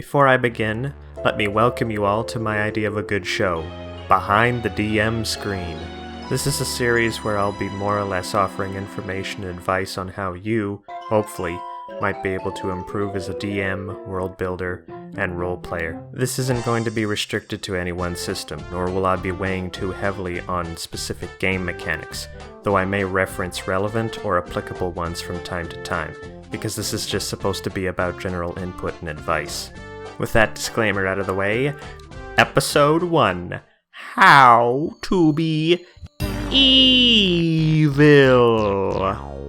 Before I begin, let me welcome you all to my idea of a good show, Behind the DM Screen. This is a series where I'll be more or less offering information and advice on how you, hopefully, might be able to improve as a DM, world builder, and role player. This isn't going to be restricted to any one system, nor will I be weighing too heavily on specific game mechanics, though I may reference relevant or applicable ones from time to time, because this is just supposed to be about general input and advice. With that disclaimer out of the way, Episode 1, How to be Evil.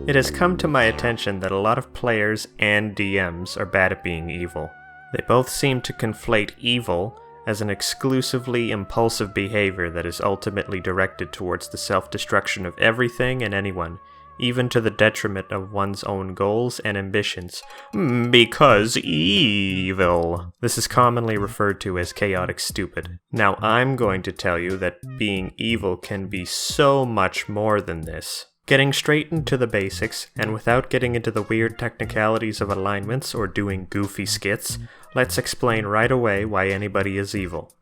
It has come to my attention that a lot of players and DMs are bad at being evil. They both seem to conflate evil as an exclusively impulsive behavior that is ultimately directed towards the self-destruction of everything and anyone, even to the detriment of one's own goals and ambitions. Because evil. This is commonly referred to as chaotic stupid. Now I'm going to tell you that being evil can be so much more than this. Getting straight into the basics, and without getting into the weird technicalities of alignments or doing goofy skits, let's explain right away why anybody is evil.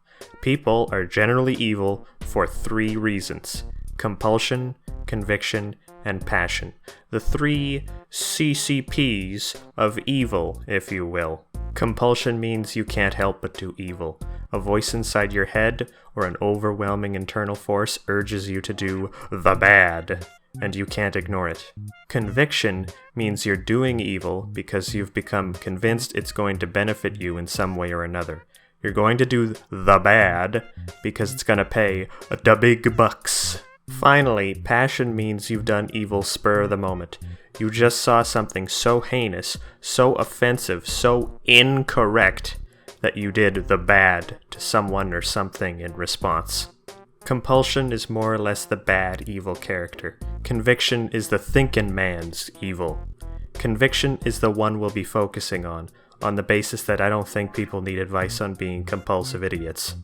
People are generally evil for 3 reasons: compulsion, conviction, and passion. The 3 CCPs of evil, if you will. Compulsion means you can't help but do evil. A voice inside your head or an overwhelming internal force urges you to do the bad, and you can't ignore it. Conviction means you're doing evil because you've become convinced it's going to benefit you in some way or another. You're going to do the bad because it's going to pay the big bucks. Finally, passion means you've done evil spur of the moment. You just saw something so heinous, so offensive, so incorrect that you did the bad to someone or something in response. Compulsion is more or less the bad evil character. Conviction is the thinkin' man's evil. Conviction is the one we'll be focusing on the basis that I don't think people need advice on being compulsive idiots.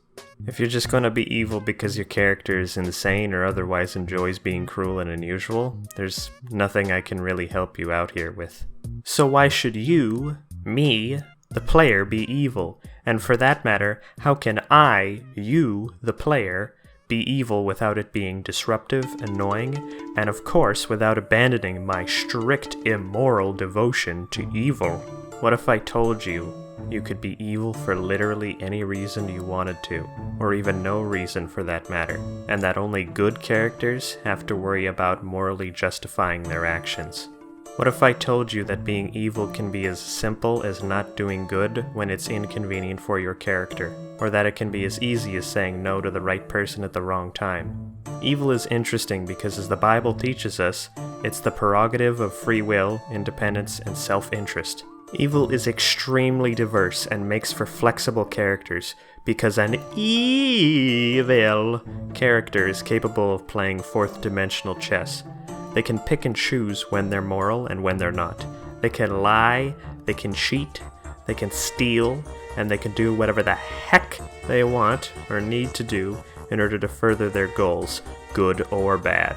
If you're just gonna be evil because your character is insane or otherwise enjoys being cruel and unusual, there's nothing I can really help you out here with. So why should you, me, the player, be evil? And for that matter, how can I, you, the player, be evil without it being disruptive, annoying, and of course without abandoning my strict immoral devotion to evil? What if I told you you could be evil for literally any reason you wanted to, or even no reason for that matter, and that only good characters have to worry about morally justifying their actions? What if I told you that being evil can be as simple as not doing good when it's inconvenient for your character, or that it can be as easy as saying no to the right person at the wrong time? Evil is interesting because, as the Bible teaches us, it's the prerogative of free will, independence, and self-interest. Evil is extremely diverse and makes for flexible characters, because an evil character is capable of playing fourth-dimensional chess. They can pick and choose when they're moral and when they're not. They can lie, they can cheat, they can steal, and they can do whatever the heck they want or need to do in order to further their goals, good or bad.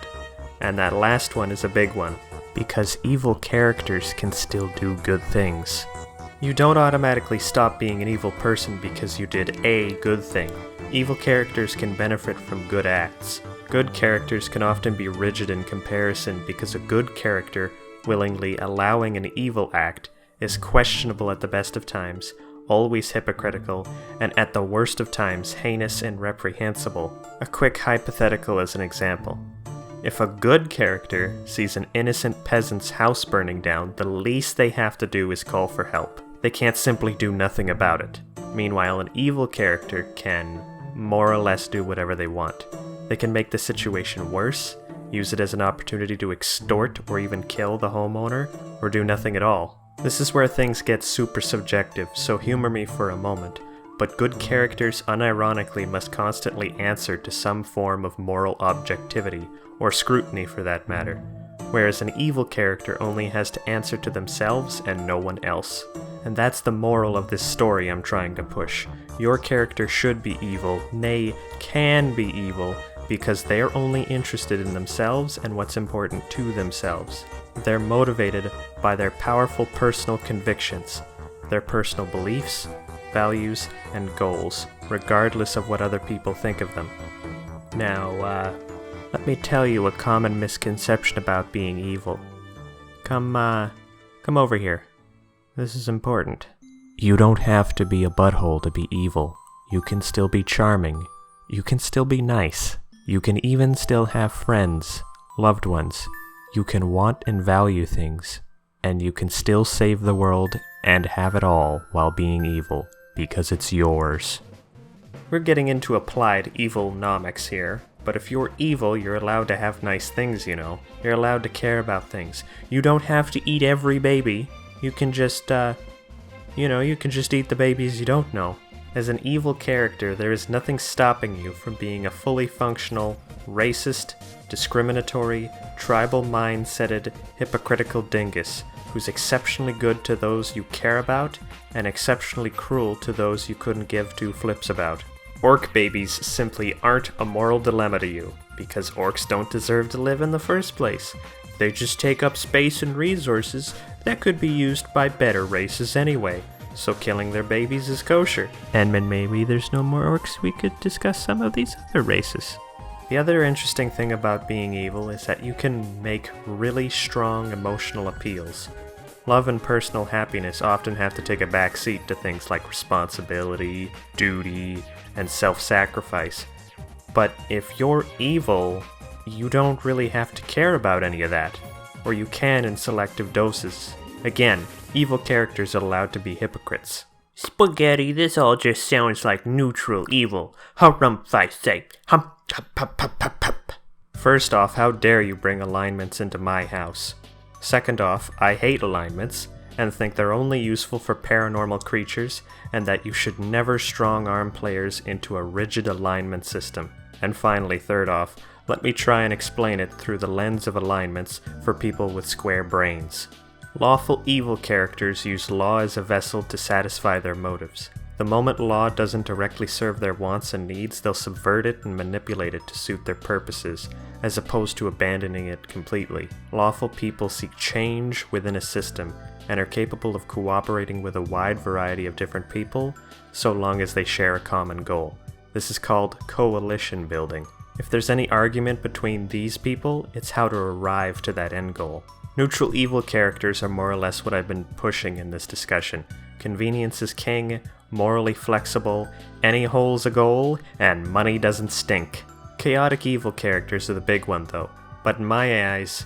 And that last one is a big one, because evil characters can still do good things. You don't automatically stop being an evil person because you did a good thing. Evil characters can benefit from good acts. Good characters can often be rigid in comparison because a good character willingly allowing an evil act is questionable at the best of times, always hypocritical, and at the worst of times heinous and reprehensible. A quick hypothetical as an example. If a good character sees an innocent peasant's house burning down, the least they have to do is call for help. They can't simply do nothing about it. Meanwhile, an evil character can more or less do whatever they want. They can make the situation worse, use it as an opportunity to extort or even kill the homeowner, or do nothing at all. This is where things get super subjective, so humor me for a moment. But good characters unironically must constantly answer to some form of moral objectivity, or scrutiny for that matter, whereas an evil character only has to answer to themselves and no one else. And that's the moral of this story I'm trying to push. Your character should be evil, nay, can be evil, because they're only interested in themselves and what's important to themselves. They're motivated by their powerful personal convictions, their personal beliefs, values, and goals, regardless of what other people think of them. Now, let me tell you a common misconception about being evil. Come over here. This is important. You don't have to be a butthole to be evil. You can still be charming. You can still be nice. You can even still have friends, loved ones. You can want and value things. And you can still save the world and have it all while being evil, because it's yours. We're getting into applied evil-nomics here, but if you're evil, you're allowed to have nice things, you know. You're allowed to care about things. You don't have to eat every baby. You can just, you can just eat the babies you don't know. As an evil character, there is nothing stopping you from being a fully functional, racist, discriminatory, tribal mindseted, hypocritical dingus who's exceptionally good to those you care about and exceptionally cruel to those you couldn't give two flips about. Orc babies simply aren't a moral dilemma to you, because orcs don't deserve to live in the first place. They just take up space and resources that could be used by better races anyway, so killing their babies is kosher. And maybe there's no more orcs, we could discuss some of these other races. The other interesting thing about being evil is that you can make really strong emotional appeals. Love and personal happiness often have to take a back seat to things like responsibility, duty, and self-sacrifice. But if you're evil, you don't really have to care about any of that, or you can in selective doses. Again, evil characters are allowed to be hypocrites. Spaghetti, this all just sounds like neutral evil. Harumph, I say. Hump, hup, hup, hup, hup, hup. First off, how dare you bring alignments into my house? Second off, I hate alignments, and think they're only useful for paranormal creatures, and that you should never strong-arm players into a rigid alignment system. And finally, third off, let me try and explain it through the lens of alignments for people with square brains. Lawful evil characters use law as a vessel to satisfy their motives. The moment law doesn't directly serve their wants and needs, they'll subvert it and manipulate it to suit their purposes, as opposed to abandoning it completely. Lawful people seek change within a system, and are capable of cooperating with a wide variety of different people, so long as they share a common goal. This is called coalition building. If there's any argument between these people, it's how to arrive to that end goal. Neutral evil characters are more or less what I've been pushing in this discussion. Convenience is king, morally flexible, any hole's a goal, and money doesn't stink. Chaotic evil characters are the big one though, but in my eyes,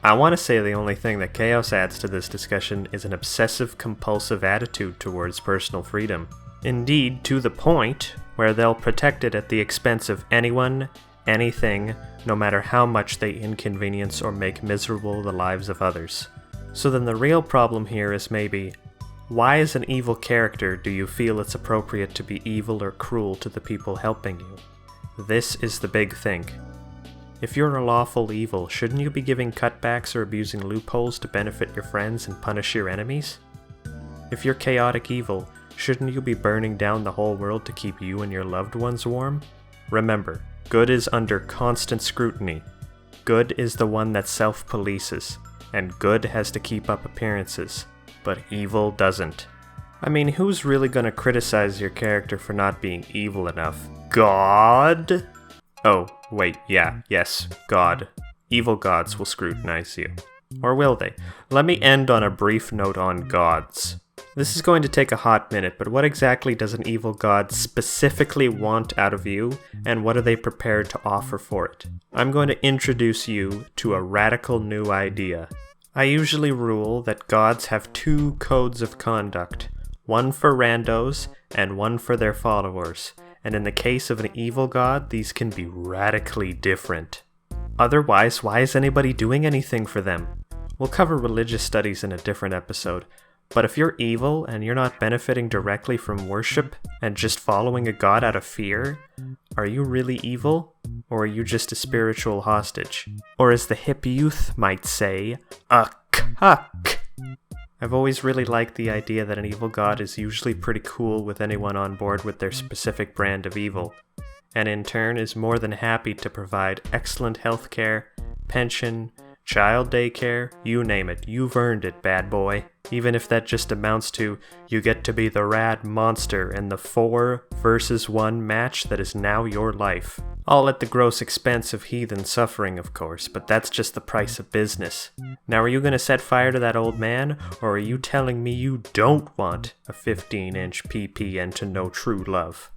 I want to say the only thing that chaos adds to this discussion is an obsessive-compulsive attitude towards personal freedom. Indeed, to the point where they'll protect it at the expense of anyone, anything, no matter how much they inconvenience or make miserable the lives of others. So then the real problem here is maybe, why as an evil character do you feel it's appropriate to be evil or cruel to the people helping you? This is the big thing. If you're a lawful evil, shouldn't you be giving cutbacks or abusing loopholes to benefit your friends and punish your enemies? If you're chaotic evil, shouldn't you be burning down the whole world to keep you and your loved ones warm? Remember, good is under constant scrutiny. Good is the one that self-polices, and good has to keep up appearances, but evil doesn't. I mean, who's really gonna criticize your character for not being evil enough? God? Oh, wait, yes, God. Evil gods will scrutinize you. Or will they? Let me end on a brief note on gods. This is going to take a hot minute, but what exactly does an evil god specifically want out of you, and what are they prepared to offer for it? I'm going to introduce you to a radical new idea. I usually rule that gods have two codes of conduct, one for randos and one for their followers, and in the case of an evil god, these can be radically different. Otherwise, why is anybody doing anything for them? We'll cover religious studies in a different episode. But if you're evil and you're not benefiting directly from worship and just following a god out of fear, are you really evil? Or are you just a spiritual hostage? Or as the hip youth might say, a cuck. I've always really liked the idea that an evil god is usually pretty cool with anyone on board with their specific brand of evil, and in turn is more than happy to provide excellent healthcare, pension, child daycare, you name it, you've earned it, bad boy. Even if that just amounts to, you get to be the rad monster in the 4 versus 1 match that is now your life. All at the gross expense of heathen suffering, of course, but that's just the price of business. Now are you gonna set fire to that old man, or are you telling me you don't want a 15-inch PP and to know true love?